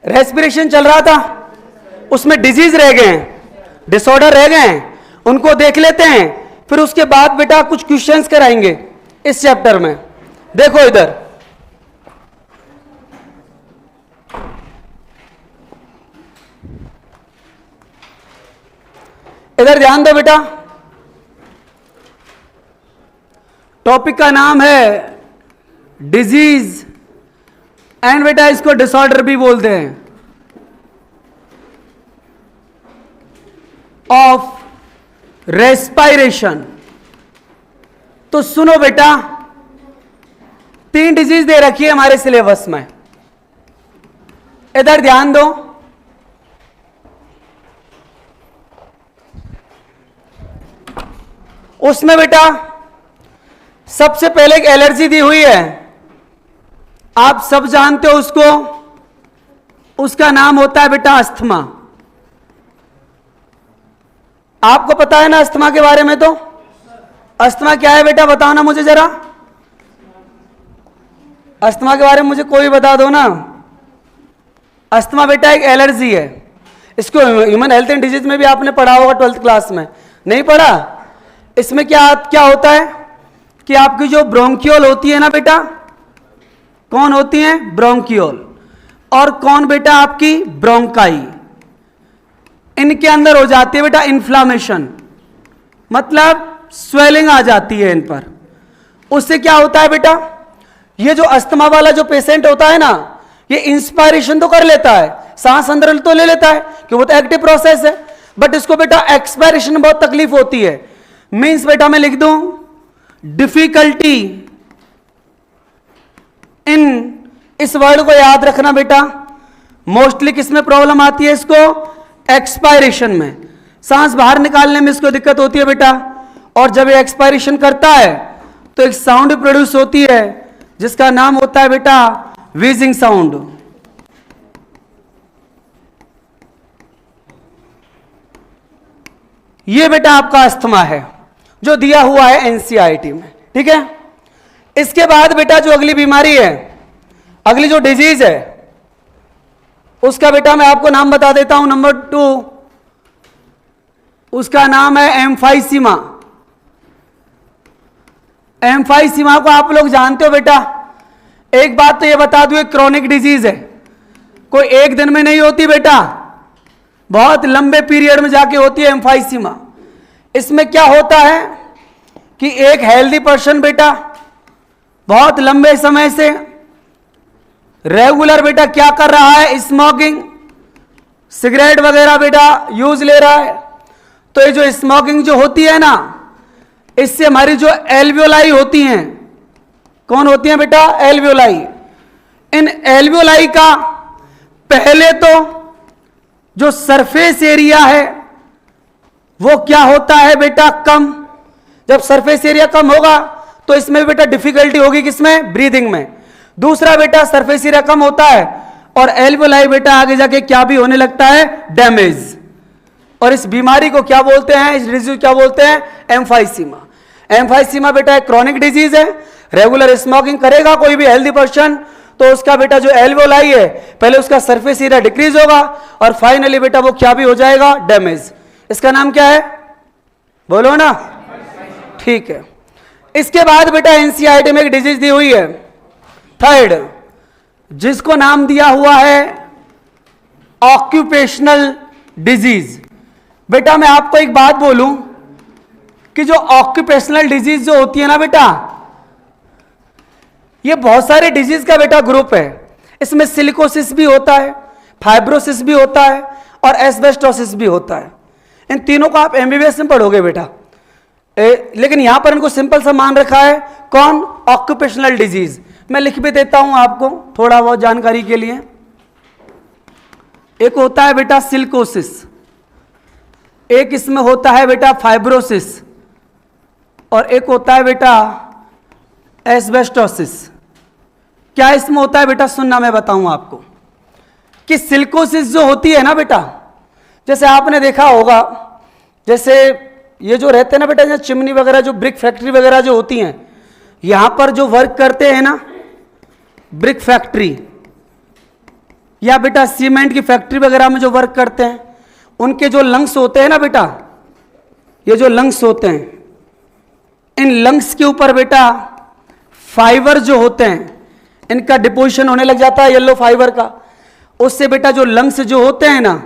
Respiration चल रहा था, उसमें डिजीज रह गए हैं, डिसऑर्डर रह गए हैं, उनको देख लेते हैं। फिर उसके बाद बेटा कुछ क्वेश्चंस कराएंगे इस चैप्टर में। देखो इधर, इधर ध्यान दो बेटा। टॉपिक का नाम है डिजीज एंड बेटा इसको डिसऑर्डर भी बोलते हैं ऑफ रेस्पिरेशन। तो सुनो बेटा, 3 डिजीज दे रखी है हमारे सिलेबस में, इधर ध्यान दो। उसमें बेटा सबसे पहले एक एलर्जी दी हुई है, आप सब जानते हो उसको, उसका नाम होता है बेटा अस्थमा। आपको पता है ना अस्थमा के बारे में? तो अस्थमा क्या है बेटा, बताओ ना मुझे जरा। अस्थमा के बारे में मुझे कोई बता दो ना। अस्थमा बेटा एक एलर्जी है, इसको ह्यूमन हेल्थ एंड डिजीज में भी आपने पढ़ा होगा 12th क्लास में, नहीं पढ़ा? इसमें क्या क्या होता है कि आपकी जो ब्रोंकियोल होती है ना बेटा, कौन होती है? ब्रोंकियोल। और कौन बेटा? आपकी ब्रोंकाई। इनके अंदर हो जाती है बेटा इन्फ्लामेशन, मतलब स्वेलिंग आ जाती है इन पर। उससे क्या होता है बेटा, ये जो अस्थमा वाला जो पेशेंट होता है ना, ये इंस्पायरेशन तो कर लेता है, सांस अंदर तो ले लेता है कि वो तो एक्टिव प्रोसेस है, बट इसको बेटा एक्सपायरेशन में बहुत तकलीफ होती है। मीन्स बेटा मैं लिख दूं डिफिकल्टी इन, इस वर्ड को याद रखना बेटा। मोस्टली किसमें प्रॉब्लम आती है इसको? एक्सपायरेशन में, सांस बाहर निकालने में इसको दिक्कत होती है बेटा। और जब ये एक्सपायरेशन करता है तो एक साउंड प्रोड्यूस होती है जिसका नाम होता है बेटा व्हीजिंग साउंड। ये बेटा आपका अस्थमा है जो दिया हुआ है एनसीईआरटी में, ठीक है। इसके बाद बेटा जो अगली बीमारी है, अगली जो डिजीज है, उसका बेटा मैं आपको नाम बता देता हूं। नंबर 2 उसका नाम है एम्फाइसीमा। एम्फाइसीमा को आप लोग जानते हो बेटा। एक बात तो ये बता दूं, एक क्रॉनिक डिजीज है, कोई एक दिन में नहीं होती बेटा, बहुत लंबे पीरियड में जाके होती है एम्फाइसीमा। इसमें क्या होता है कि एक हेल्दी पर्सन बेटा बहुत लंबे समय से रेगुलर बेटा क्या कर रहा है? स्मोकिंग, सिगरेट वगैरह बेटा यूज ले रहा है। तो ये जो स्मोकिंग जो होती है ना, इससे हमारी जो एल्वियोलाई होती हैं, कौन होती हैं बेटा? एल्वियोलाई। इन एल्वियोलाई का पहले तो जो सरफेस एरिया है वो क्या होता है बेटा? कम। जब सरफेस एरिया कम होगा तो इसमें बेटा डिफिकल्टी होगी, किसमें? ब्रीदिंग में। दूसरा बेटा सरफेस एरिया कम होता है और एल्वियोलाई बेटा आगे जाके क्या भी होने लगता है? डैमेज। और इस बीमारी को क्या बोलते हैं? इस डिजीज क्या बोलते हैं? एम्फाइसीमा। एम्फाइसीमा बेटा एक क्रॉनिक डिजीज है। रेगुलर स्मोकिंग करेगा कोई भी हेल्दी पर्सन तो उसका बेटा जो एल्वियोलाई है, पहले उसका सरफेस एरिया डिक्रीज होगा और फाइनली बेटा वो क्या भी हो जाएगा? डैमेज। इसका नाम क्या है? बोलो ना। ठीक है। इसके बाद बेटा एनसीईआरटी में एक डिजीज दी हुई है 3rd, जिसको नाम दिया हुआ है ऑक्यूपेशनल डिजीज। बेटा मैं आपको एक बात बोलूं कि जो ऑक्यूपेशनल डिजीज जो होती है ना बेटा, ये बहुत सारे डिजीज का बेटा ग्रुप है। इसमें सिलिकोसिस भी होता है, फाइब्रोसिस भी होता है और एस्बेस्टोसिस भी होता है। इन तीनों को आप एमबीबीएस में पढ़ोगे बेटा, लेकिन यहां पर इनको सिंपल सा मान रखा है, कौन? Occupational disease. मैं लिख भी देता हूं आपको थोड़ा बहुत जानकारी के लिए। एक होता है बेटा सिलिकोसिस, एक इसमें होता है बेटा फाइब्रोसिस और एक होता है बेटा एस्बेस्टोसिस। क्या इसमें होता है बेटा? सुनना, मैं बताऊं आपको कि सिलिकोसिस जो होती है ना बेटा, जैसे आपने देखा होगा, जैसे ये जो रहते हैं ना बेटा, जैसे चिमनी वगैरह, जो ब्रिक फैक्ट्री वगैरह जो होती हैं, यहां पर जो वर्क करते हैं ना ब्रिक फैक्ट्री, या बेटा सीमेंट की फैक्ट्री वगैरह में जो वर्क करते हैं, उनके जो लंग्स होते हैं ना बेटा, ये जो लंग्स होते हैं, इन लंग्स के ऊपर बेटा फाइबर जो होते हैं, इनका डिपोजिशन होने लग जाता है येलो फाइबर का। उससे बेटा जो लंग्स जो होते हैं ना,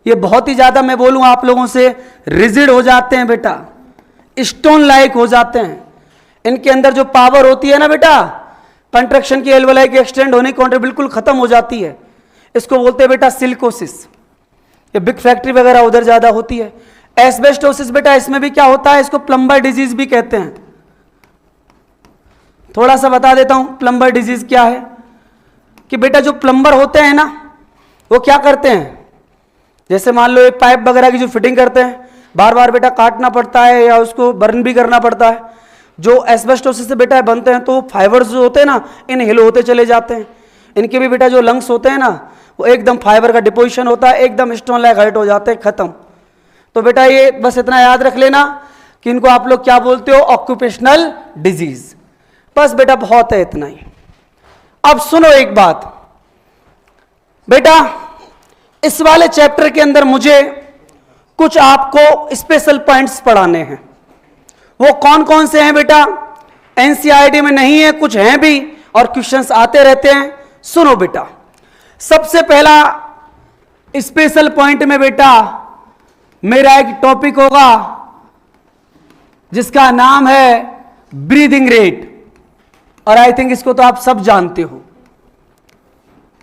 ये बहुत ही ज्यादा, मैं बोलूं आप लोगों से, रिजिड हो जाते हैं बेटा, स्टोन लाइक हो जाते हैं। इनके अंदर जो पावर होती है ना बेटा, कंट्रक्शन की, एल्वेलाई की एक्सटेंड होने की बिल्कुल खत्म हो जाती है। इसको बोलते हैं बेटा सिलिकोसिस। ये बिग फैक्ट्री वगैरह उधर ज्यादा होती है। एस्बेस्टोसिस बेटा, इसमें भी क्या होता है, इसको प्लम्बर डिजीज भी कहते हैं। थोड़ा सा बता देता हूं प्लम्बर डिजीज क्या है। कि बेटा जो प्लम्बर होते हैं ना, वो क्या करते हैं, जैसे मान लो एक पाइप वगैरह की जो फिटिंग करते हैं, बार बार बेटा काटना पड़ता है या उसको बर्न भी करना पड़ता है। जो एस्बेस्टोसिस से बेटा बनते हैं, तो फाइबर्स जो होते हैं ना, इन हिल होते चले जाते हैं। इनके भी बेटा जो लंग्स होते हैं ना, वो एकदम फाइबर का डिपोजिशन होता है, एकदम स्टोन लाइक हाइट हो जाते हैं, खत्म। तो बेटा ये बस इतना याद रख लेना कि इनको आप लोग क्या बोलते हो, ऑक्यूपेशनल डिजीज। बस बेटा बहुत है, इतना ही। अब सुनो एक बात बेटा, इस वाले चैप्टर के अंदर मुझे कुछ आपको स्पेशल पॉइंट्स पढ़ाने हैं। वो कौन कौन से हैं बेटा, एनसीईआरटी में नहीं है, कुछ हैं भी और क्वेश्चंस आते रहते हैं। सुनो बेटा, सबसे पहला स्पेशल पॉइंट में बेटा मेरा एक टॉपिक होगा जिसका नाम है ब्रीदिंग रेट, और आई थिंक इसको तो आप सब जानते हो।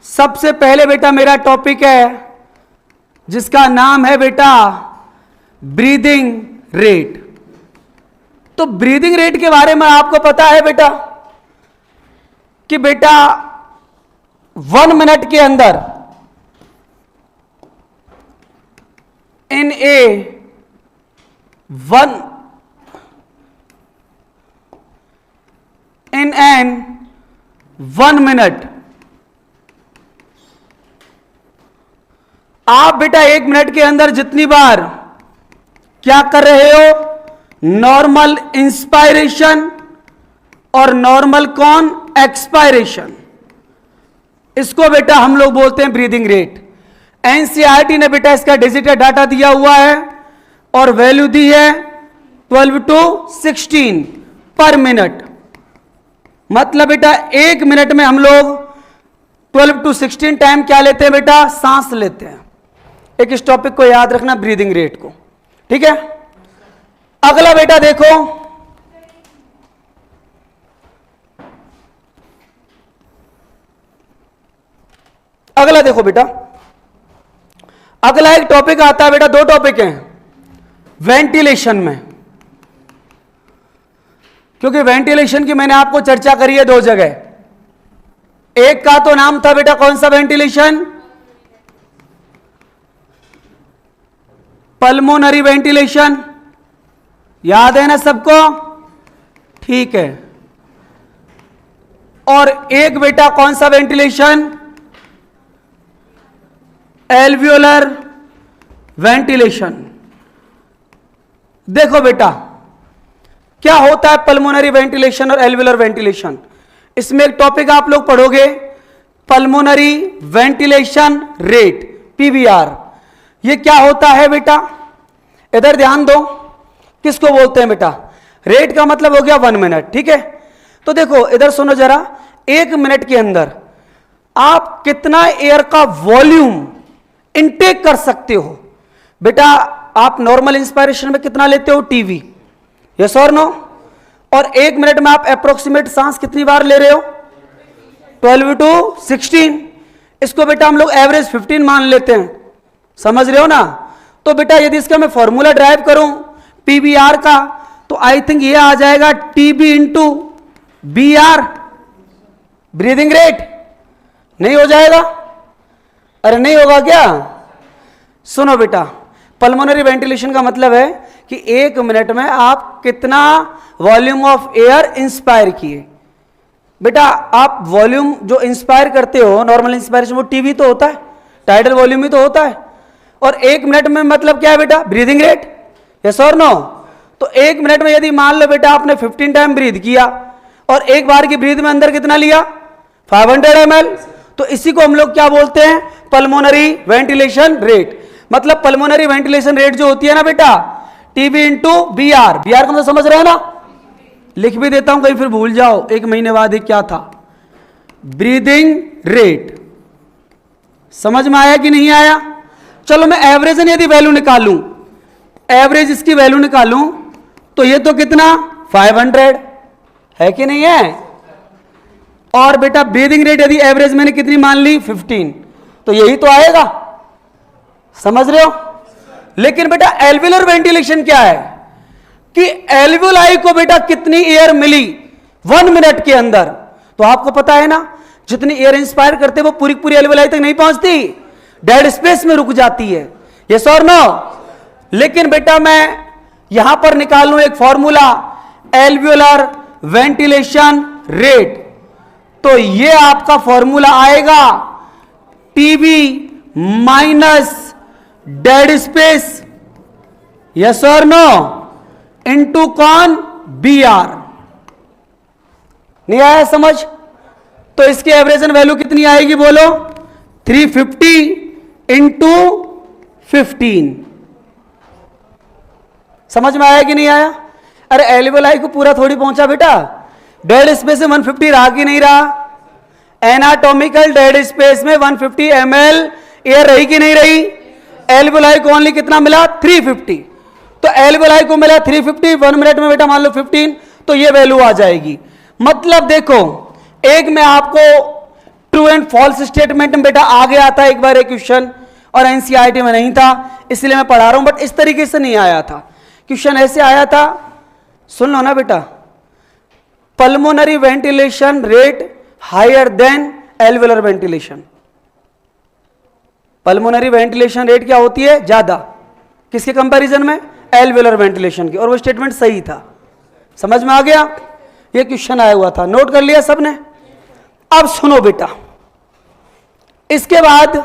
सबसे पहले बेटा मेरा टॉपिक है जिसका नाम है बेटा ब्रीदिंग रेट। तो ब्रीदिंग रेट के बारे में आपको पता है बेटा कि बेटा 1 मिनट के अंदर इन एन 1 मिनट आप बेटा 1 मिनट के अंदर जितनी बार क्या कर रहे हो, नॉर्मल इंस्पायरेशन और नॉर्मल कौन एक्सपायरेशन, इसको बेटा हम लोग बोलते हैं ब्रीदिंग रेट। एनसीईआरटी ने बेटा इसका डिजिटल डाटा दिया हुआ है और वैल्यू दी है 12 to 16 पर मिनट। मतलब बेटा 1 मिनट में हम लोग 12 to 16 टाइम क्या लेते हैं बेटा, सांस लेते हैं। एक इस टॉपिक को याद रखना, ब्रीदिंग रेट को, ठीक है। अगला बेटा देखो, अगला देखो बेटा, अगला एक टॉपिक आता है बेटा, 2 टॉपिक हैं वेंटिलेशन में, क्योंकि वेंटिलेशन की मैंने आपको चर्चा करी है 2 जगह। एक का तो नाम था बेटा कौन सा वेंटिलेशन, पल्मोनरी वेंटिलेशन, याद है ना सबको, ठीक है। और एक बेटा कौन सा वेंटिलेशन, एल्वियोलर वेंटिलेशन। देखो बेटा क्या होता है पल्मोनरी वेंटिलेशन और एल्वियोलर वेंटिलेशन। इसमें एक टॉपिक आप लोग पढ़ोगे, पल्मोनरी वेंटिलेशन रेट, पीवीआर। ये क्या होता है बेटा, इधर ध्यान दो, किसको बोलते हैं बेटा, रेट का मतलब हो गया 1 मिनट, ठीक है। तो देखो इधर सुनो जरा, 1 मिनट के अंदर आप कितना एयर का वॉल्यूम इनटेक कर सकते हो बेटा। आप नॉर्मल इंस्पायरेशन में कितना लेते हो, टीवी, यस और नो। और 1 मिनट में आप अप्रोक्सीमेट सांस कितनी बार ले रहे हो, 12 to 16। इसको बेटा हम लोग एवरेज 15 मान लेते हैं, समझ रहे हो ना। तो बेटा यदि इसका मैं फॉर्मूला ड्राइव करूं पीबीआर का, तो आई थिंक ये आ जाएगा TV into B R, breathing rate. नहीं हो जाएगा, अरे नहीं होगा क्या। सुनो बेटा, पल्मोनरी वेंटिलेशन का मतलब है कि 1 मिनट में आप कितना वॉल्यूम ऑफ एयर इंस्पायर किए। बेटा आप वॉल्यूम जो इंस्पायर करते हो, नॉर्मल इंस्पायरेशन, वो टीवी तो होता है, टाइडल वॉल्यूम ही तो होता है। और 1 मिनट में मतलब क्या है बेटा, ब्रीदिंग रेट, यस और नो। तो 1 मिनट में यदि मान लो बेटा आपने 15 टाइम ब्रीद किया और एक बार की ब्रीद में अंदर कितना लिया, 500 ml, तो इसी को हम लोग क्या बोलते हैं, पल्मोनरी वेंटिलेशन रेट। मतलब पल्मोनरी वेंटिलेशन रेट जो होती है ना बेटा, TV into B R. B R का मतलब समझ रहे हैं ना, लिख भी देता हूं कहीं फिर भूल जाओ, एक महीने बाद ये क्या था, ब्रीदिंग रेट। समझ में आया कि नहीं आया? चलो मैं एवरेज यदि वैल्यू निकालूं, एवरेज इसकी वैल्यू निकालूं तो ये तो कितना 500 है कि नहीं है? और बेटा ब्रीदिंग रेट यदि एवरेज मैंने कितनी मान ली 15, तो यही तो आएगा। समझ रहे हो? लेकिन बेटा एल्वियुलर वेंटिलेशन क्या है कि एल्वियोलाई को बेटा कितनी एयर मिली 1 मिनट के अंदर, तो आपको पता है ना जितनी एयर इंस्पायर करते वो पूरी पूरी एल्वियोलाई तक नहीं पहुंचती, डेड स्पेस में रुक जाती है। यस और नो? लेकिन बेटा मैं यहां पर निकाल लूं एक फॉर्मूला, एल्वियोलर वेंटिलेशन रेट, तो ये आपका फॉर्मूला आएगा TB minus dead space, yes और नो, इनटू कौन, बी आर। नहीं आया समझ? तो इसकी एवरेजन वैल्यू कितनी आएगी बोलो, 350 इंटू 15। समझ में आया कि नहीं आया? अरे एल्वियोलाई को पूरा थोड़ी पहुंचा बेटा, डेड स्पेस में 150 रहा कि नहीं रहा? एनाटॉमिकल डेड स्पेस में 150 ml एयर रही कि नहीं रही? एल्वियोलाई को ओनली कितना मिला 350, तो एल्वियोलाई को मिला 350, 1 मिनट में बेटा मान लो 15, तो ये वैल्यू आ जाएगी। मतलब देखो एक में आपको ट्रू एंड फॉल्स स्टेटमेंट में बेटा आ गया था एक बार एक क्वेश्चन, और एनसीईआरटी में नहीं था इसलिए मैं पढ़ा रहा हूं, बट इस तरीके से नहीं आया था। क्वेश्चन ऐसे आया था, सुन लो ना बेटा, pulmonary ventilation rate higher than alveolar ventilation. Pulmonary ventilation rate क्या होती है, ज्यादा, किसके कंपैरिजन में, एल्वियोलर वेंटिलेशन की, और वो स्टेटमेंट सही था। समझ में आ गया? ये क्वेश्चन आया हुआ था, नोट कर लिया सबने? अब सुनो बेटा, इसके बाद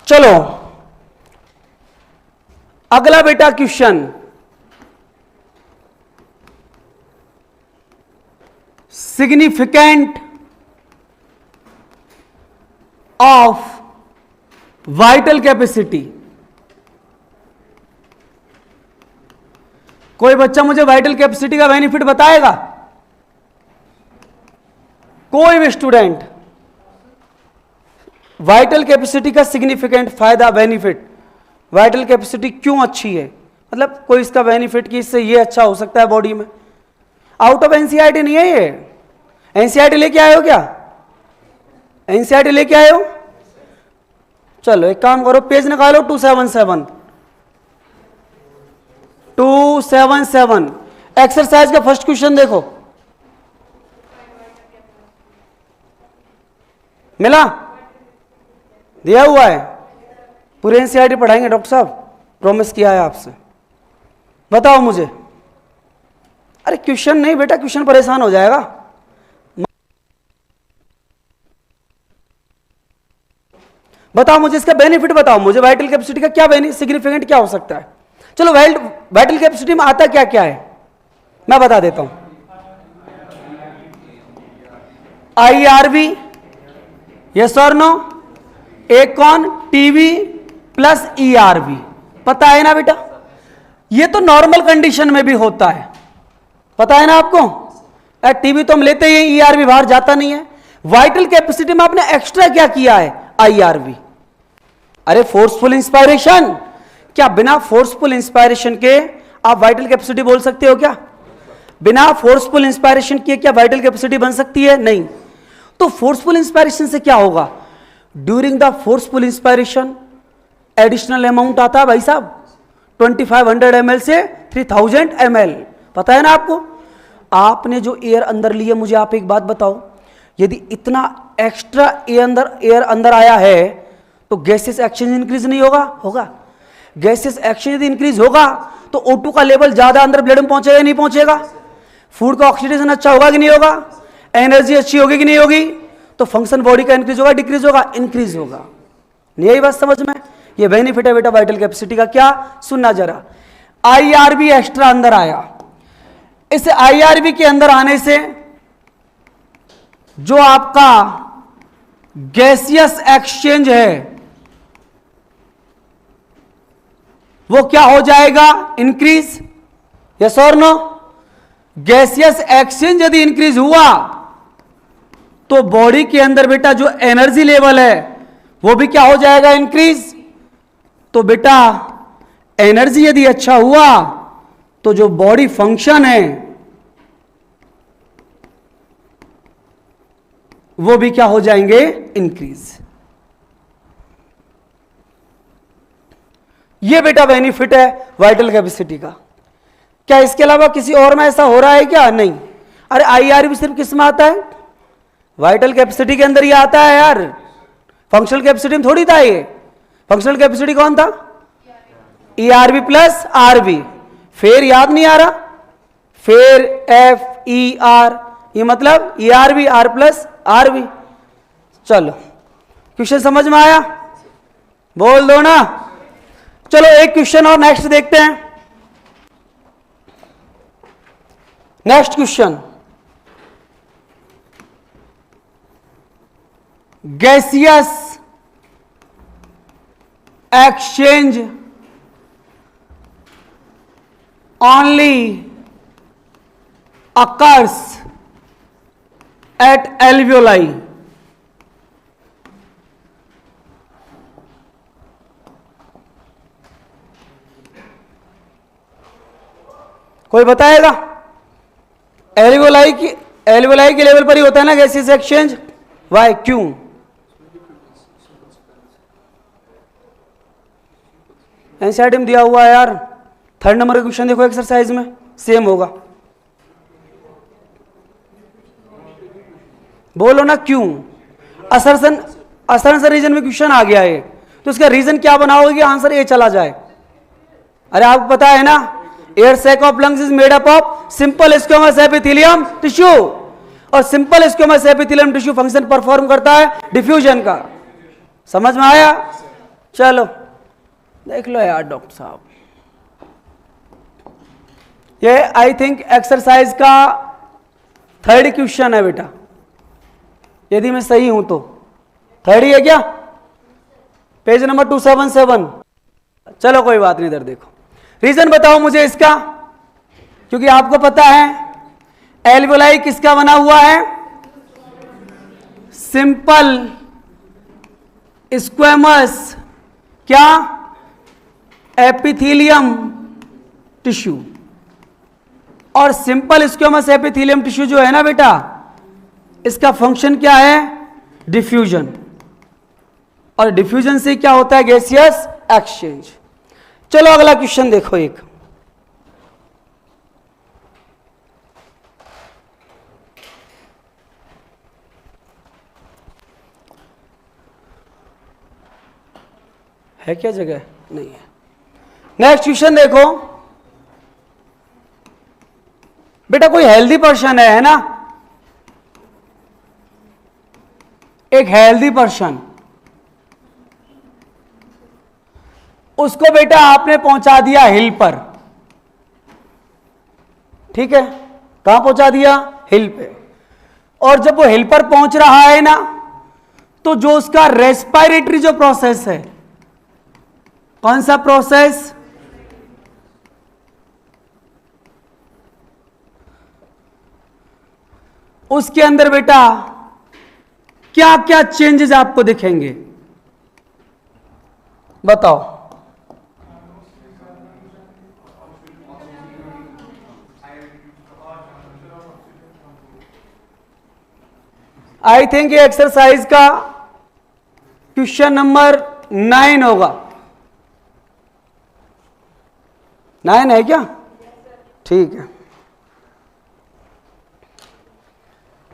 चलो अगला बेटा question, significant of vital capacity. कोई बच्चा मुझे वाइटल कैपेसिटी का बेनिफिट बताएगा? कोई भी स्टूडेंट वाइटल कैपेसिटी का सिग्निफिकेंट फायदा, बेनिफिट, वाइटल कैपेसिटी क्यों अच्छी है, मतलब कोई इसका बेनिफिट कि इससे ये अच्छा हो सकता है बॉडी में। आउट ऑफ एनसीईआरटी नहीं है ये, एनसीईआरटी लेके आए हो क्या? एनसीईआरटी लेके आए हो? चलो एक काम करो, पेज निकालो 277 277, एक्सरसाइज का फर्स्ट क्वेश्चन देखो, मिला? दिया हुआ है, पूरे एनसीईआरटी पढ़ाएंगे डॉक्टर साहब, प्रॉमिस किया है आपसे। बताओ मुझे, अरे क्वेश्चन नहीं बेटा, क्वेश्चन परेशान हो जाएगा। बताओ मुझे इसका बेनिफिट, बताओ मुझे वाइटल कैपेसिटी का क्या बेनिफिट, सिग्निफिकेंट क्या हो सकता है। चलो वाइटल कैपेसिटी में आता क्या क्या है मैं बता देता हूं। IRV, यस और नो, एक कौन, टीवी प्लस ERV, पता है ना बेटा? ये तो नॉर्मल कंडीशन में भी होता है, पता है ना आपको? टीवी तो हम लेते ही, ERV बाहर जाता नहीं है। वाइटल कैपेसिटी में आपने एक्स्ट्रा क्या किया है, IRV। अरे फोर्सफुल इंस्पायरेशन, क्या बिना फोर्सफुल इंस्पायरेशन के आप वाइटल कैपेसिटी बोल सकते हो क्या? बिना फोर्सफुल इंस्पायरेशन किए क्या वाइटल कैपेसिटी बन सकती है? नहीं। तो फोर्सफुल इंस्पायरेशन से क्या होगा, during the forceful inspiration additional amount आता है भाई साहब, 2500 ml से 3000 ml, पता है ना आपको? आपने जो एयर अंदर लिया, मुझे आप एक बात बताओ, यदि इतना एक्स्ट्रा एयर अंदर आया है तो गैसेस एक्सचेंज इंक्रीज नहीं होगा? होगा। गैसेस एक्सचेंज यदि इंक्रीज होगा तो O2 का लेवल ज्यादा अंदर ब्लड में पहुंचेगा नहीं पहुंचेगा? फूड का ऑक्सीडेशन अच्छा होगा कि नहीं होगा? एनर्जी अच्छी होगी कि नहीं होगी? तो फंक्शन बॉडी का इंक्रीज होगा डिक्रीज होगा? इंक्रीज होगा। यही बात समझ में? ये बेनिफिट है बेटा वाइटल कैपेसिटी का। क्या, सुनना जरा, IRV एक्स्ट्रा अंदर आया, इस IRV के अंदर आने से जो आपका गैसियस एक्सचेंज है वो क्या हो जाएगा, इंक्रीज। यस और नो? गैसियस एक्सचेंज यदि इंक्रीज हुआ तो बॉडी के अंदर बेटा जो एनर्जी लेवल है वो भी क्या हो जाएगा, इंक्रीज। तो बेटा एनर्जी यदि अच्छा हुआ तो जो बॉडी फंक्शन है वो भी क्या हो जाएंगे, इंक्रीज। ये बेटा बेनिफिट है वाइटल कैपेसिटी का। क्या इसके अलावा किसी और में ऐसा हो रहा है क्या? नहीं। अरे आईआर भी सिर्फ किस में आता है, वाइटल कैपेसिटी के अंदर ही आता है यार, फंक्शनल कैपेसिटी में थोड़ी था ये। फंक्शनल कैपेसिटी कौन था? ERV plus RV। फिर याद नहीं आ रहा, फिर FER, ये मतलब ERV R प्लस RV। चलो क्वेश्चन समझ में आया? बोल दो ना। चलो एक क्वेश्चन और नेक्स्ट देखते हैं। Next question, gaseous exchange only occurs at alveoli. कोई बताएगा? एल्वियोलाई के लेवल पर ही होता है ना गैसियस एक्सचेंज। वाई, क्यों? एनसीईआरटी में दिया हुआ है यार। 3rd नंबर का क्वेश्चन देखो एक्सरसाइज में, सेम होगा। बोलो ना क्यों? असरसन रीजन में क्वेश्चन आ गया है तो इसका रीजन क्या बनाओगे कि आंसर ए चला जाए? अरे आपको पता है ना, air sac of lungs is made up of simple squamous epithelium tissue, और simple squamous epithelium tissue function perform करता है डिफ्यूजन का। समझ में आया? चलो देख लो यार डॉक्टर साहब, ये आई थिंक एक्सरसाइज का 3rd क्वेश्चन है बेटा, यदि मैं सही हूं तो 3rd ही है क्या? Page number 277। चलो कोई बात नहीं, इधर देखो। रीजन बताओ मुझे इसका, क्योंकि आपको पता है एल्वियोलाई किसका बना हुआ है? सिंपल स्क्वेमस क्या? Epithelium tissue. और सिंपल स्क्वेमस एपिथेलियम टिश्यू जो है ना बेटा, इसका फंक्शन क्या है? डिफ्यूजन। और डिफ्यूजन से क्या होता है? Gaseous exchange. चलो अगला क्वेश्चन देखो, एक है क्या जगह? नहीं है। नेक्स्ट क्वेश्चन देखो बेटा, कोई हेल्दी पर्सन है ना, एक हेल्दी पर्सन, उसको बेटा आपने पहुंचा दिया हिल पर। ठीक है, कहां पहुंचा दिया? हिल पे। और जब वो हिल पर पहुंच रहा है ना, तो जो उसका रेस्पिरेटरी जो प्रोसेस है, कौन सा प्रोसेस? उसके अंदर बेटा क्या क्या चेंजेस आपको दिखेंगे? बताओ। आई थिंक ये एक्सरसाइज का क्वेश्चन नंबर 9 होगा। 9 है क्या? ठीक है,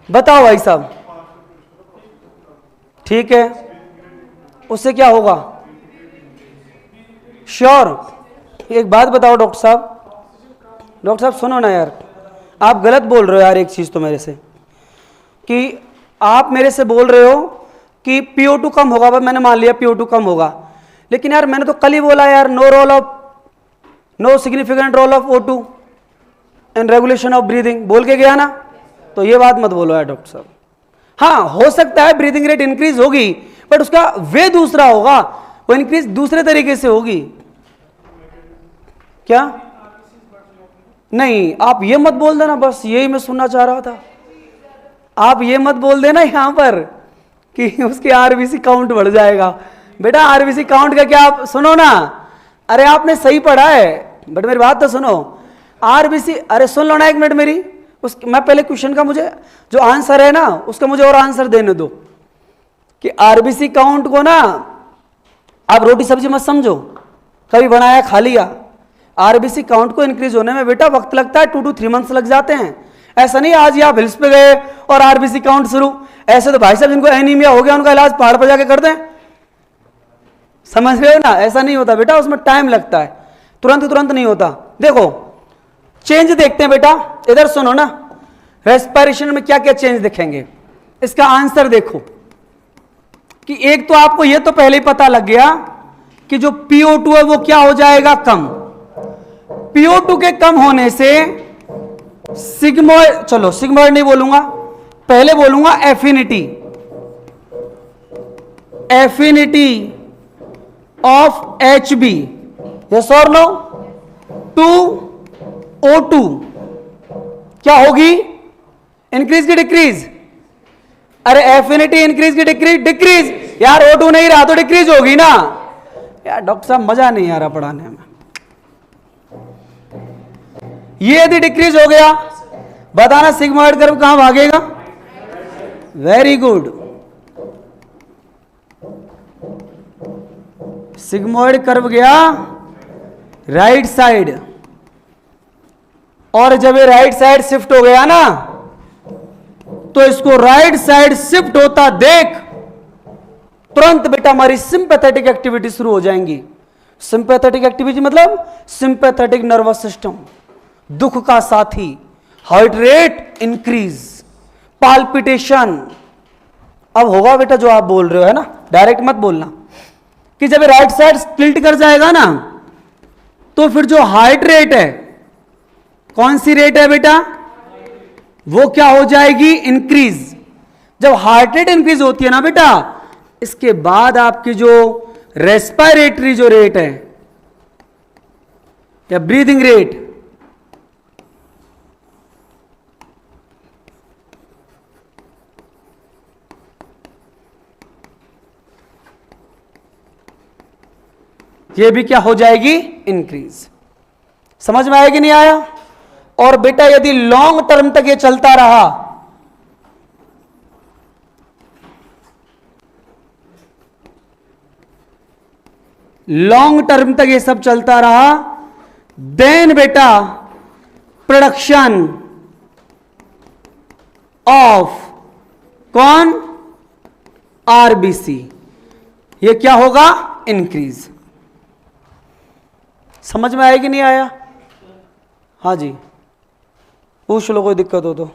बताओ भाई साहब। ठीक है, उससे क्या होगा? श्योर। एक बात बताओ डॉक्टर साहब सुनो ना यार, आप गलत बोल रहे हो यार। एक चीज तो मेरे से, कि आप मेरे से बोल रहे हो कि PO2 कम होगा, बस मैंने मान लिया PO2 कम होगा, लेकिन यार मैंने तो कल ही बोला यार, no significant role of O2 in regulation of breathing, बोल के गया ना। तो ये बात मत बोलो यार डॉक्टर साहब, हाँ हो सकता है ब्रीदिंग रेट इंक्रीज होगी, बट उसका वे दूसरा होगा, वो इंक्रीज दूसरे तरीके से होगी। क्या नहीं, आप ये मत बोल देना, बस यही मैं सुनना चाह रहा था। आप ये मत बोल देना यहां पर कि उसके आरबीसी काउंट बढ़ जाएगा। बेटा आरबीसी काउंट का क्या, आप सुनो ना, अरे आपने सही पढ़ा है, बट मेरी बात तो सुनो। आरबीसी, अरे सुन लो ना एक मिनट मेरी, मैं पहले क्वेश्चन का मुझे जो आंसर है ना उसका मुझे और आंसर देने दो कि आरबीसी काउंट को ना आप रोटी सब्जी मत समझो, कभी बनाया खा लिया। आरबीसी काउंट को इंक्रीज होने में बेटा वक्त लगता है, 2 to 3 मंथ्स लग जाते हैं। ऐसा नहीं आज ही आप हिल्स पे गए और आरबीसी काउंट शुरू, ऐसे तो भाई साहब जिनको एनीमिया हो गया उनका इलाज पहाड़ पर जाके कर दें, समझ रहे हो ना, ऐसा नहीं होता बेटा, उसमें टाइम लगता है, तुरंत नहीं होता। देखो चेंज देखते हैं बेटा, इधर सुनो ना, रेस्पिरेशन में क्या क्या चेंज दिखेंगे, इसका आंसर देखो कि एक तो आपको यह तो पहले ही पता लग गया कि जो PO2 है वो क्या हो जाएगा, कम। PO2 के कम होने से सिग्मॉइड, चलो सिग्मॉइड नहीं बोलूंगा, पहले बोलूंगा affinity, affinity of HB, yes और नो, टू O2 क्या होगी, इंक्रीज की डिक्रीज, अरे एफिनिटी इंक्रीज की डिक्रीज, डिक्रीज यार, O2 नहीं रहा तो डिक्रीज होगी ना यार। डॉक्टर साहब मजा नहीं आ रहा पढ़ाने में। ये यदि डिक्रीज हो गया, बताना सिग्मॉइड कर्व कहां भागेगा, वेरी गुड, सिग्मॉइड कर्व गया राइट साइड, और जब ये राइट साइड शिफ्ट हो गया ना तो इसको राइट साइड शिफ्ट होता देख तुरंत बेटा हमारी सिंपैथेटिक एक्टिविटी शुरू हो जाएंगी। सिंपैथेटिक एक्टिविटी मतलब सिंपैथेटिक नर्वस सिस्टम, दुख का साथी, हार्ट रेट इंक्रीज, पाल्पिटेशन। अब होगा बेटा जो आप बोल रहे हो, है ना, डायरेक्ट मत बोलना कि जब राइट साइड टिल्ट कर जाएगा ना तो फिर जो हार्ट रेट है, कौन सी रेट है बेटा, वो क्या हो जाएगी, इंक्रीज। जब हार्ट रेट इंक्रीज होती है ना बेटा, इसके बाद आपकी जो रेस्पिरेटरी जो रेट है या ब्रीदिंग रेट, ये भी क्या हो जाएगी, इंक्रीज। समझ में आया कि नहीं आया। और बेटा यदि लॉन्ग टर्म तक ये चलता रहा, लॉन्ग टर्म तक ये सब चलता रहा, देन बेटा प्रोडक्शन ऑफ कौन, आरबीसी, ये क्या होगा, इंक्रीज। समझ में आया कि नहीं आया। हाँ जी, पूछ लो कोई दिक्कत हो तो।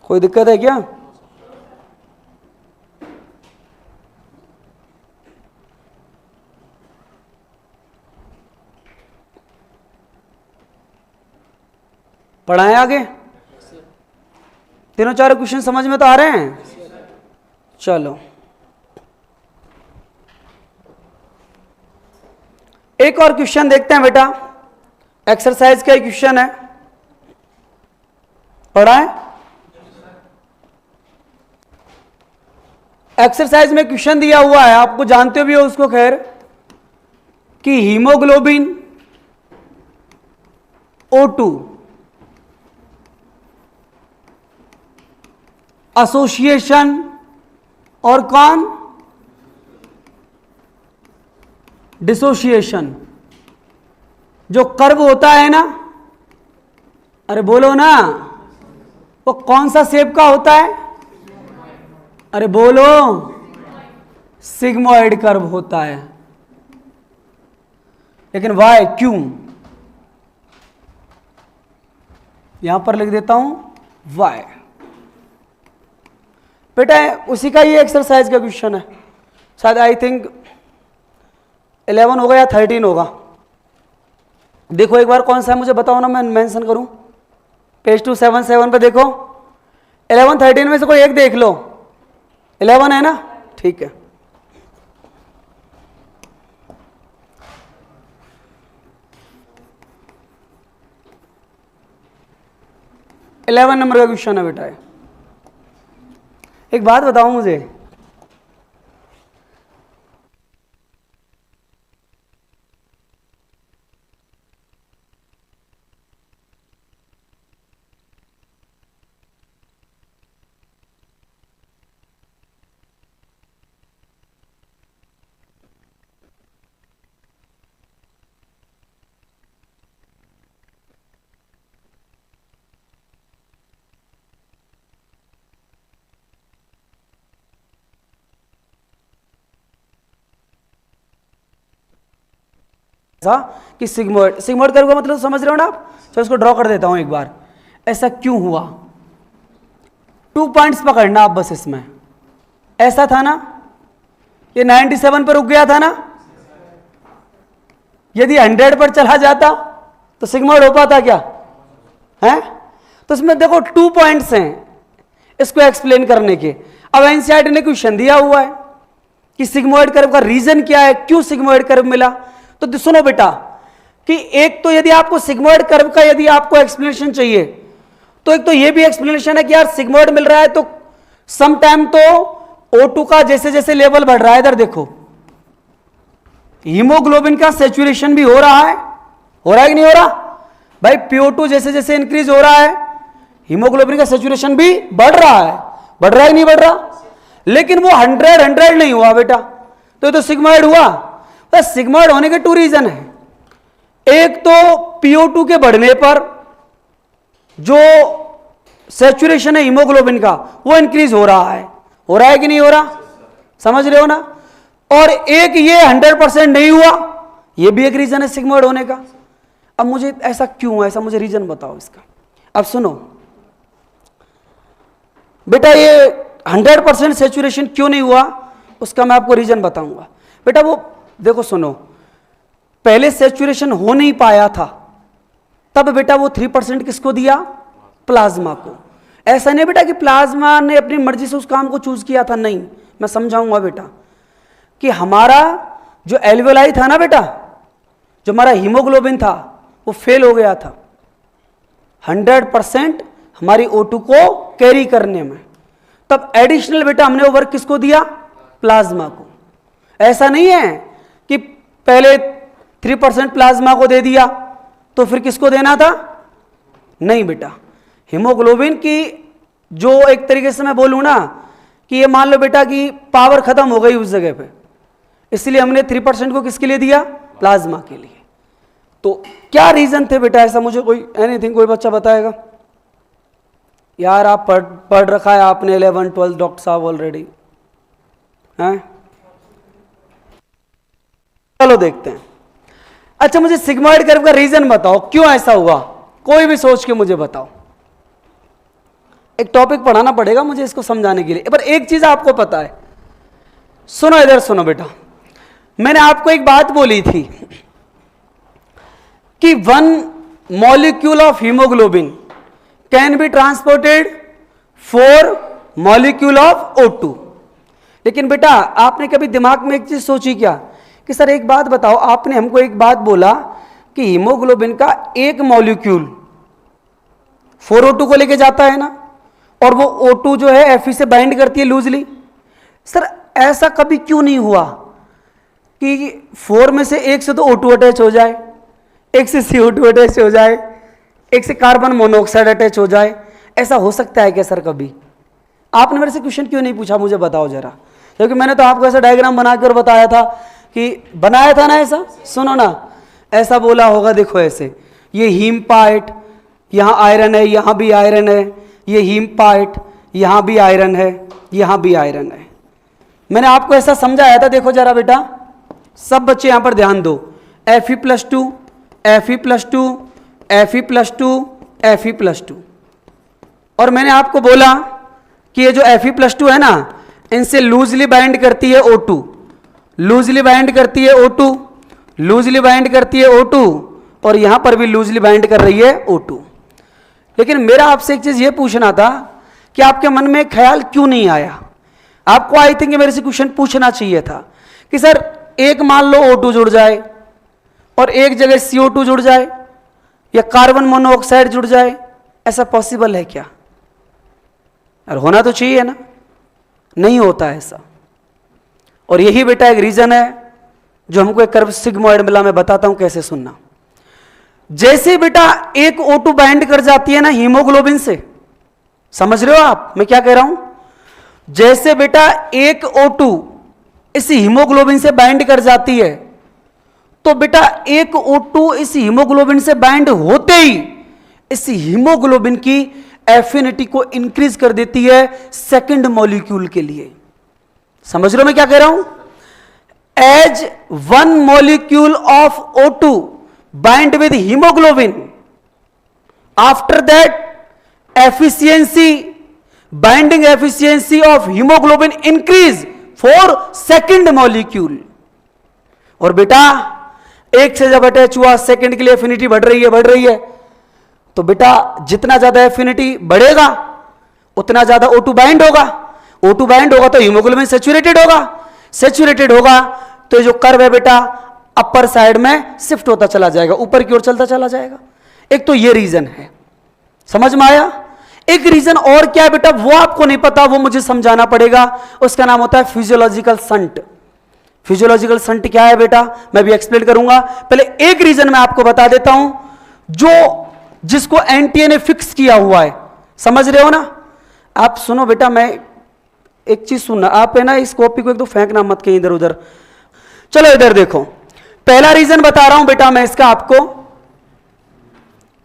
कोई दिक्कत है क्या। पढ़ाएं आगे, तीनों चारों क्वेश्चन समझ में तो आ रहे हैं। चलो एक और क्वेश्चन देखते हैं बेटा, एक्सरसाइज का क्वेश्चन है, पढ़ाएं। एक्सरसाइज में क्वेश्चन दिया हुआ है, आपको जानते भी हो उसको खैर, कि हीमोग्लोबिन O2 एसोसिएशन और कौन, डिसोसिएशन, जो कर्व होता है ना, अरे बोलो ना, वो कौन सा शेप का होता है, अरे बोलो, सिग्मॉइड कर्व होता है। लेकिन वाई, क्यों, यहां पर लिख देता हूं y। बेटा उसी का ये एक्सरसाइज का क्वेश्चन है, शायद आई थिंक 11 होगा या 13 होगा। देखो एक बार कौन सा है मुझे बताओ ना, मैं मेंशन करूं। पेज 277 पे देखो, 11 13 में से कोई एक देख लो। 11 है ना, ठीक है। इलेवन नंबर का क्वेश्चन है बेटा। एक बात बताओ मुझे, कि सिग्मोइड, सिग्मोइड कर्व का मतलब समझ रहे हो ना आप। तो इसको ड्रॉ कर देता हूं एक बार। ऐसा क्यों हुआ, 2 पॉइंट्स पकड़ना आप बस इसमें। ऐसा था ना, ये 97 पर रुक गया था ना, यदि 100 पर चला जाता तो सिग्मोइड हो पाता क्या है। तो इसमें देखो 2 पॉइंट्स हैं इसको एक्सप्लेन करने के। अब एनसीईआरटी ने क्वेश्चन दिया हुआ है कि सिग्मोइड कर्व का रीजन क्या है, क्यों सिग्मोइड कर्व मिला। तो सुनो बेटा कि एक तो यदि आपको सिग्मोइड कर्व का यदि आपको एक्सप्लेनेशन चाहिए तो एक तो ये भी एक्सप्लेनेशन है कि यार सिग्मोइड मिल रहा है तो सम टाइम तो O2 का जैसे जैसे लेवल बढ़ रहा है, इधर देखो हीमोग्लोबिन का सेचुरेशन भी हो रहा है कि नहीं हो रहा भाई। PO2 जैसे जैसे इंक्रीज हो रहा है, हीमोग्लोबिन का सेचुरेशन भी बढ़ रहा है कि नहीं बढ़ रहा। लेकिन वो 100 नहीं हुआ बेटा, तो ये तो सिग्मोइड हुआ। तो सिग्मोइड होने के 2 रीजन है। एक तो PO2 के बढ़ने पर जो सैचुरेशन है हीमोग्लोबिन का वो इंक्रीज हो रहा है कि नहीं हो रहा, समझ रहे हो ना। और एक ये 100% नहीं हुआ, ये भी एक रीजन है सिग्मोइड होने का। अब मुझे ऐसा क्यों हुआ, ऐसा मुझे रीजन बताओ इसका। अब सुनो बेटा, ये 100% सैचुरेशन क्यों नहीं हुआ उसका मैं आपको रीजन बताऊंगा। बेटा वो देखो सुनो, पहले सैचुरेशन हो नहीं पाया था तब बेटा वो 3% किसको दिया, प्लाज्मा को। ऐसा नहीं बेटा कि प्लाज्मा ने अपनी मर्जी से उस काम को चूज किया था, नहीं, मैं समझाऊंगा बेटा कि हमारा जो एल्वेओलाई था ना बेटा, जो हमारा हीमोग्लोबिन था वो फेल हो गया था 100% हमारी O2 को कैरी करने में। तब एडिशनल बेटा हमने वो वर्क किसको दिया, प्लाज्मा को। ऐसा नहीं है कि पहले 3% प्लाज्मा को दे दिया तो फिर किसको देना था, नहीं बेटा। हीमोग्लोबिन की जो एक तरीके से मैं बोलूं ना कि ये मान लो बेटा कि पावर खत्म हो गई उस जगह पे, इसलिए हमने 3% को किसके लिए दिया, प्लाज्मा के लिए। तो क्या रीजन थे बेटा ऐसा, मुझे कोई एनीथिंग कोई बच्चा बताएगा। यार आप पढ़ रखा है आपने 11 12 डॉक्टर साहब ऑलरेडी हैं। चलो देखते हैं। अच्छा मुझे सिग्मोइड कर्व का रीजन बताओ, क्यों ऐसा हुआ, कोई भी सोच के मुझे बताओ। एक टॉपिक पढ़ाना पड़ेगा मुझे इसको समझाने के लिए। पर एक चीज आपको पता है, सुनो इधर सुनो बेटा, मैंने आपको एक बात बोली थी कि 1 molecule of haemoglobin can be transported 4 molecule of O2। लेकिन बेटा आपने कभी दिमाग में एक चीज सोची क्या कि सर एक बात बताओ, आपने हमको एक बात बोला कि हीमोग्लोबिन का एक मॉलिक्यूल 4O2 को लेके जाता है ना, और वो O2 जो है Fe से बाइंड करती है लूजली। सर ऐसा कभी क्यों नहीं हुआ कि 4 में से एक से तो O2 अटैच हो जाए, एक से CO2 अटैच हो जाए, एक से कार्बन मोनोऑक्साइड अटैच हो जाए। ऐसा हो सकता है क्या सर कभी? आपने मेरे से क्वेश्चन क्यों नहीं पूछा, मुझे बताओ जरा। क्योंकि मैंने तो आपको ऐसा डायग्राम बनाकर बताया था कि बनाया था ना ऐसा, सुनो ना, ऐसा बोला होगा देखो ऐसे, ये हीम पार्ट, यहाँ आयरन है, यहाँ भी आयरन है, ये हीम पार्ट, यहाँ भी आयरन है, यहाँ भी आयरन है। मैंने आपको ऐसा समझाया था। देखो जरा बेटा, सब बच्चे यहाँ पर ध्यान दो, Fe+2 Fe+2 Fe+2 Fe+2। और मैंने आपको बोला कि ये जो Fe+2 है ना, इनसे लूजली बाइंड करती है O2, लूजली बाइंड करती है O2, लूजली बाइंड करती है O2, और यहां पर भी लूजली बाइंड कर रही है O2। लेकिन मेरा आपसे एक चीज ये पूछना था कि आपके मन में ख्याल क्यों नहीं आया? आपको आई थिंक मेरे से क्वेश्चन पूछना चाहिए था कि सर एक मान लो O2 जुड़ जाए और एक जगह CO2 जुड़ जाए या कार्बन मोनोऑक्साइड जुड़ जाए, ऐसा पॉसिबल है क्या? और होना तो चाहिए ना, नहीं होता है ऐसा। और यही बेटा एक रीजन है जो हमको एक कर्व सिग्मोइड मिला, मैं बताता हूं कैसे, सुनना। जैसे बेटा एक O2 बाइंड कर जाती है ना हीमोग्लोबिन से, समझ रहे हो आप मैं क्या कह रहा हूं? जैसे बेटा एक O2 इस हीमोग्लोबिन से बाइंड कर जाती है, तो बेटा एक O2 इस हीमोग्लोबिन से बाइंड होते ही इस हीमोग्लोबिन की एफिनिटी को इंक्रीज कर देती है सेकंड मॉलिक्यूल के लिए। समझ रहे हो मैं क्या कह रहा हूं? As one molecule of O2 bind with haemoglobin, after that efficiency, binding efficiency of hemoglobin increase for second molecule। और बेटा एक से जब अटैच हुआ, सेकंड के लिए एफिनिटी बढ़ रही है, तो बेटा जितना ज्यादा एफिनिटी बढ़ेगा उतना ज्यादा O2 बाइंड होगा, O2 बाइंड होगा तो हीमोग्लोबिन सेचुरेटेड होगा, तो ये जो कर्व है बेटा अपर साइड में शिफ्ट होता चला जाएगा, ऊपर की ओर चलता चला जाएगा। एक तो ये रीजन है, समझ में आया? एक रीजन और क्या है बेटा, वो आपको नहीं पता, वो मुझे समझाना पड़ेगा, उसका नाम होता है फिजियोलॉजिकल संट। फिजियोलॉजिकल संट क्या है बेटा, मैं भी एक्सप्लेन करूंगा। पहले एक रीजन मैं आपको बता देता हूं, जिसको एनटीए ने फिक्स किया हुआ है, समझ रहे हो ना? आप सुनो बेटा, मैं एक चीज सुनना, आप है ना इस कॉपी को एक दो फेंकना मत कहीं इधर उधर। चलो इधर देखो, पहला रीजन बता रहा हूं बेटा मैं इसका आपको,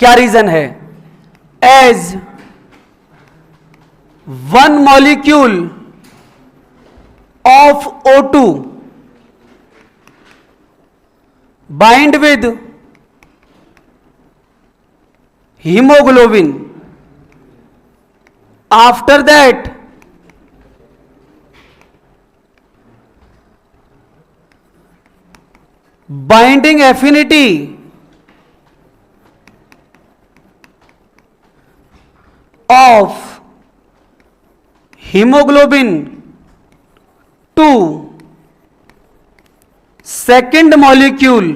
क्या रीजन है? As one molecule of O2 bind with hemoglobin, after that binding affinity of hemoglobin to second molecule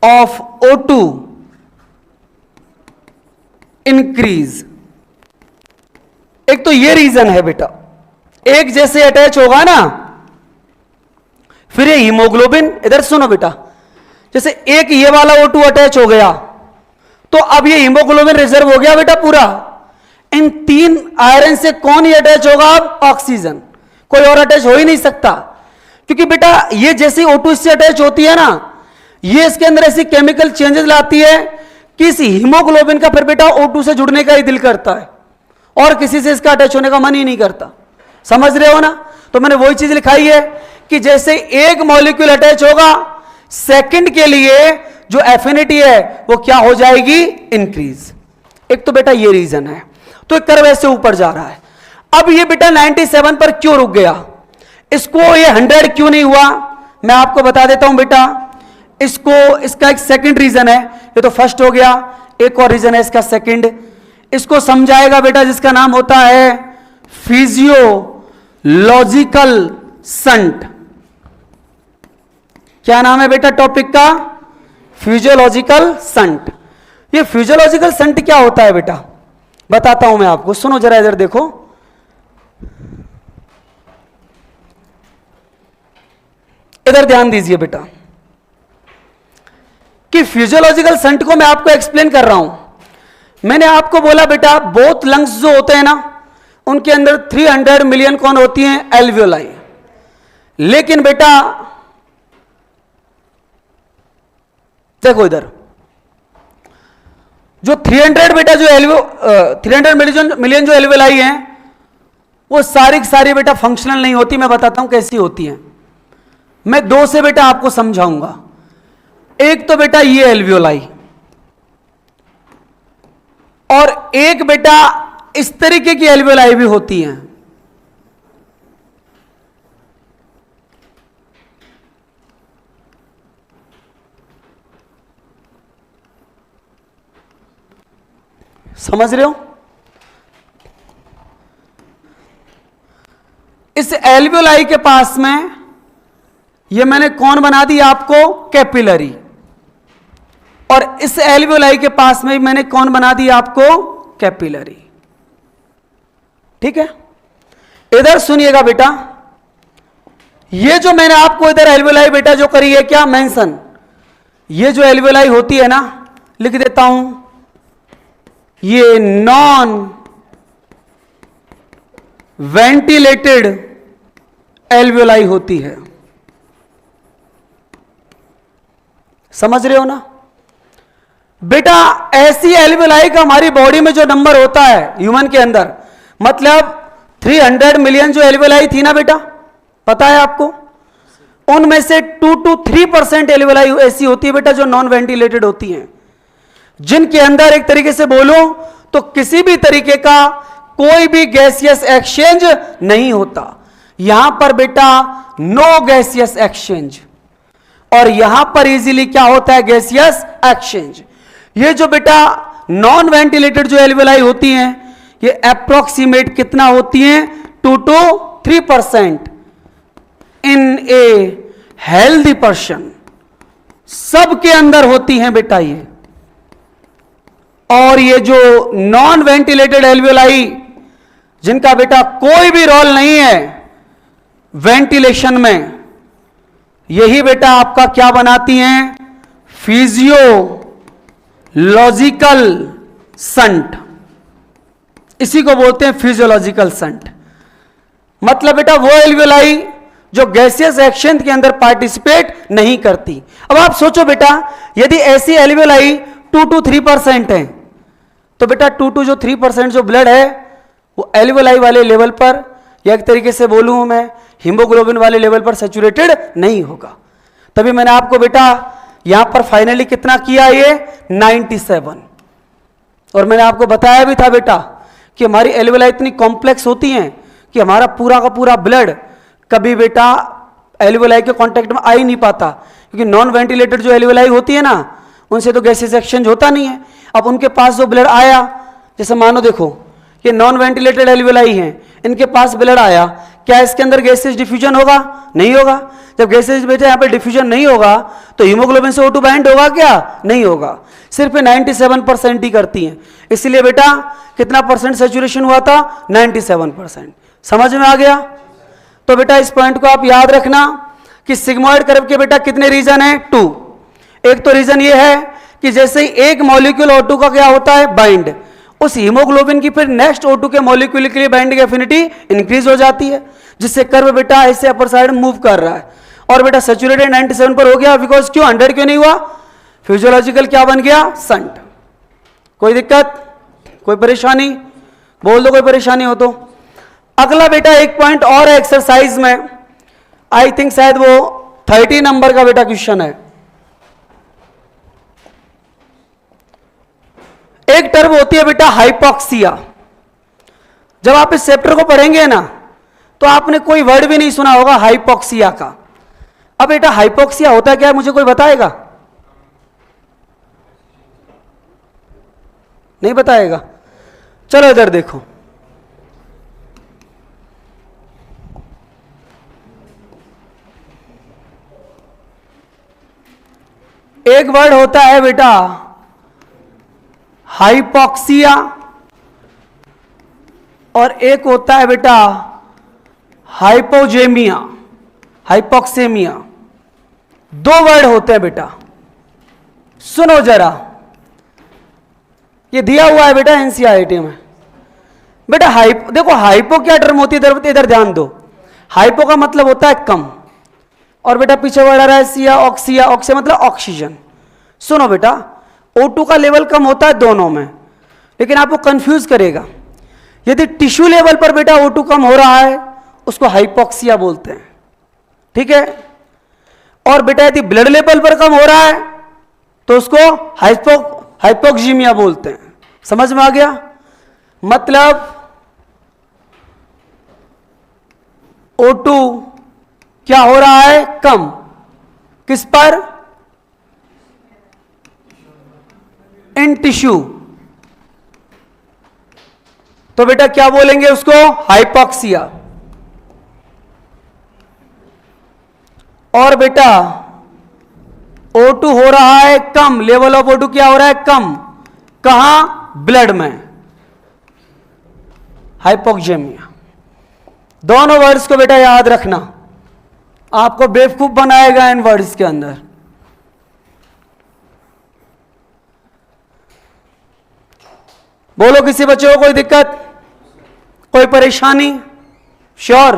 of O2 increase। एक तो ये रीजन है बेटा, एक जैसे अटैच होगा ना, फिर ये हीमोग्लोबिन, इधर सुनो बेटा, जैसे एक ये वाला O2 अटैच हो गया तो अब ये हीमोग्लोबिन रिजर्व हो गया बेटा पूरा। इन तीन आयरन से कौन ही अटैच होगा? अब ऑक्सीजन, कोई और अटैच हो ही नहीं सकता, क्योंकि बेटा ये जैसे O2 इससे अटैच होती है ना, ये इसके अंदर ऐसी केमिकल चेंजेस लाती है कि इस हीमोग्लोबिन का फिर बेटा O2 से जुड़ने का ही दिल करता है और किसी से इसका अटैच होने का मन ही नहीं करता। समझ रहे हो ना? तो मैंने वही चीज लिखाई है कि जैसे एक मॉलिक्यूल अटैच होगा, सेकंड के लिए जो एफिनिटी है वो क्या हो जाएगी? इंक्रीज। एक तो बेटा ये रीजन है, तो एक कर्व ऐसे ऊपर जा रहा है। अब ये बेटा 97 पर क्यों रुक गया, इसको ये 100 क्यों नहीं हुआ, मैं आपको बता देता हूं बेटा। इसका एक सेकंड रीजन है, ये तो फर्स्ट हो गया, एक और रीजन है इसका सेकंड, इसको समझाएगा बेटा, जिसका नाम होता है फिजियोलॉजिकल संट। क्या नाम है बेटा टॉपिक का? Physiological shunt. ये फिजियोलॉजिकल संट क्या होता है बेटा, बताता हूं मैं आपको, सुनो जरा इधर देखो। इधर ध्यान दीजिए बेटा कि फिजियोलॉजिकल संट को मैं आपको एक्सप्लेन कर रहा हूं। मैंने आपको बोला बेटा बोथ लंग्स जो होते हैं ना, उनके अंदर 300 मिलियन कौन होती हैं? एल्वियोलाई। लेकिन बेटा देखो इधर जो 300 बेटा जो 300 मिलियन जो एल्वियोलाई हैं, वो सारी की सारी बेटा फंक्शनल नहीं होती। मैं बताता हूं कैसी होती हैं। मैं दो से बेटा आपको समझाऊंगा। एक तो बेटा ये एल्वियोलाई, और एक बेटा इस तरीके की एल्वियोलाई भी होती हैं। समझ रहे हो? इस एल्वियोलाई के पास में ये मैंने कौन बना दी आपको? कैपिलरी। और इस एल्वियोलाई के पास में मैंने कौन बना दी आपको? कैपिलरी। ठीक है, इधर सुनिएगा बेटा, ये जो मैंने आपको इधर एल्वियोलाई बेटा जो करी है क्या मेंशन, ये जो एल्वियोलाई होती है ना, लिख देता हूं, ये नॉन वेंटिलेटेड एल्वियोलाई होती है। समझ रहे हो ना बेटा? ऐसी एल्वियोलाई का हमारी बॉडी में जो नंबर होता है ह्यूमन के अंदर, मतलब 300 मिलियन जो एल्वियोलाई थी ना बेटा, पता है आपको? उनमें से 2 to 3% एल्वियोलाई ऐसी होती है बेटा जो नॉन वेंटिलेटेड होती हैं, जिनके अंदर एक तरीके से बोलूं तो किसी भी तरीके का कोई भी गैसियस एक्सचेंज नहीं होता। यहां पर बेटा नो गैसियस एक्सचेंज, और यहां पर इजीली क्या होता है? Gaseous exchange. ये जो बेटा नॉन वेंटिलेटेड जो एल्वियोलाई होती हैं, ये अप्रोक्सीमेट कितना होती हैं? 2 to 3% in a healthy person. सबके अंदर होती हैं बेटा ये। और ये जो नॉन वेंटिलेटेड एल्वियोलाई, जिनका बेटा कोई भी रोल नहीं है वेंटिलेशन में, यही बेटा आपका क्या बनाती हैं? Physiological shunt. इसी को बोलते हैं फिजियोलॉजिकल संट। मतलब बेटा वो एल्वियोलाई जो गैसियस एक्सचेंज के अंदर पार्टिसिपेट नहीं करती। अब आप सोचो बेटा, यदि ऐसी एल्वियोलाई 2 to 3% है, तो बेटा 2 to 3% जो ब्लड है वो एल्वियोलाई वाले लेवल पर, या एक तरीके से बोलूं मैं हीमोग्लोबिन वाले लेवल पर सैचुरेटेड नहीं होगा। तभी मैंने आपको बेटा यहां पर फाइनली कितना किया? ये 97। और मैंने आपको बताया भी था बेटा कि हमारी एल्वियोलाई इतनी कॉम्प्लेक्स होती हैं कि हमारा पूरा का पूरा ब्लड कभी बेटा एल्वियोलाई के कांटेक्ट में आ ही नहीं पाता, क्योंकि नॉन वेंटिलेटेड जो एल्वियोलाई होती है ना, उनसे तो गैसेस एक्सचेंज होता नहीं है। अब उनके पास जो ब्लड आया, जैसे मानो देखो ये नॉन वेंटिलेटेड एल्वियोलाई हैं, इनके पास ब्लड आया, क्या इसके अंदर गैसेस डिफ्यूजन होगा? नहीं होगा। जब गैसेस बेटा यहाँ पे डिफ्यूजन नहीं होगा तो हीमोग्लोबिन से O2 बाइंड होगा क्या? नहीं होगा। सिर्फ 97% ही करती हैं। इसलिए बेटा कितना परसेंट सैचुरेशन हुआ था? 97%। समझ में आ गया? तो बेटा इस पॉइंट को आप याद रखना कि सिग्मोइड कर्व के बेटा कितने रीजन है? 2। एक तो रीजन ये है कि जैसे ही एक मॉलिक्यूल O2 का क्या होता है? बाइंड, उस हीमोग्लोबिन की फिर नेक्स्ट O2 के मॉलिक्यूल के लिए बाइंडिंग एफिनिटी इंक्रीज हो जाती है, जिससे कर्व बेटा ऐसे अपर साइड मूव कर रहा है। और बेटा सैचुरेटेड 97 पर हो गया, बिकॉज क्यों 100 क्यों नहीं हुआ? फिजियोलॉजिकल क्या बन गया? संट। कोई दिक्कत, कोई परेशानी? बोल दो कोई परेशानी हो तो। अगला बेटा एक पॉइंट और है एक्सरसाइज में, आई थिंक शायद वो 30 नंबर का बेटा क्वेश्चन है। एक टर्म होती है बेटा हाइपोक्सिया। जब आप इस चैप्टर को पढ़ेंगे ना, तो आपने कोई वर्ड भी नहीं सुना होगा हाइपोक्सिया का। अब बेटा हाइपोक्सिया होता है क्या है? मुझे कोई बताएगा? नहीं बताएगा? चलो इधर देखो, एक वर्ड होता है बेटा हाइपोक्सिया, और एक होता है बेटा हाइपोजेमिया, हाइपोक्सेमिया। दो वर्ड होते हैं बेटा। सुनो जरा, ये दिया हुआ है बेटा एनसीईआरटी में। बेटा देखो हाइपो क्या टर्म होती है, इधर ध्यान दो। हाइपो का मतलब होता है कम, और बेटा पीछे वर्ड आ रहा है सिया, ऑक्सिया। ऑक्सिया मतलब ऑक्सीजन। सुनो बेटा, O2 का लेवल कम होता है दोनों में, लेकिन आपको कंफ्यूज करेगा। यदि टिश्यू लेवल पर बेटा O2 कम हो रहा है, उसको हाइपोक्सिया बोलते हैं, ठीक है। और बेटा यदि ब्लड लेवल पर कम हो रहा है तो उसको हाइपोक्सीमिया बोलते हैं। समझ में आ गया? मतलब O2 क्या हो रहा है? कम। किस पर? In tissue. तो बेटा क्या बोलेंगे उसको? हाइपॉक्सिया। और बेटा O2 हो रहा है कम, लेवल ऑफ O2 क्या हो रहा है? कम। कहां? ब्लड में, हाइपोक्सेमिया। दोनों वर्ड्स को बेटा याद रखना, आपको बेवकूफ बनाएगा इन वर्ड्स के अंदर। बोलो किसी बच्चे को कोई दिक्कत, कोई परेशानी? श्योर?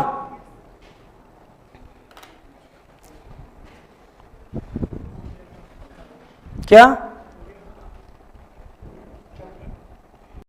क्या?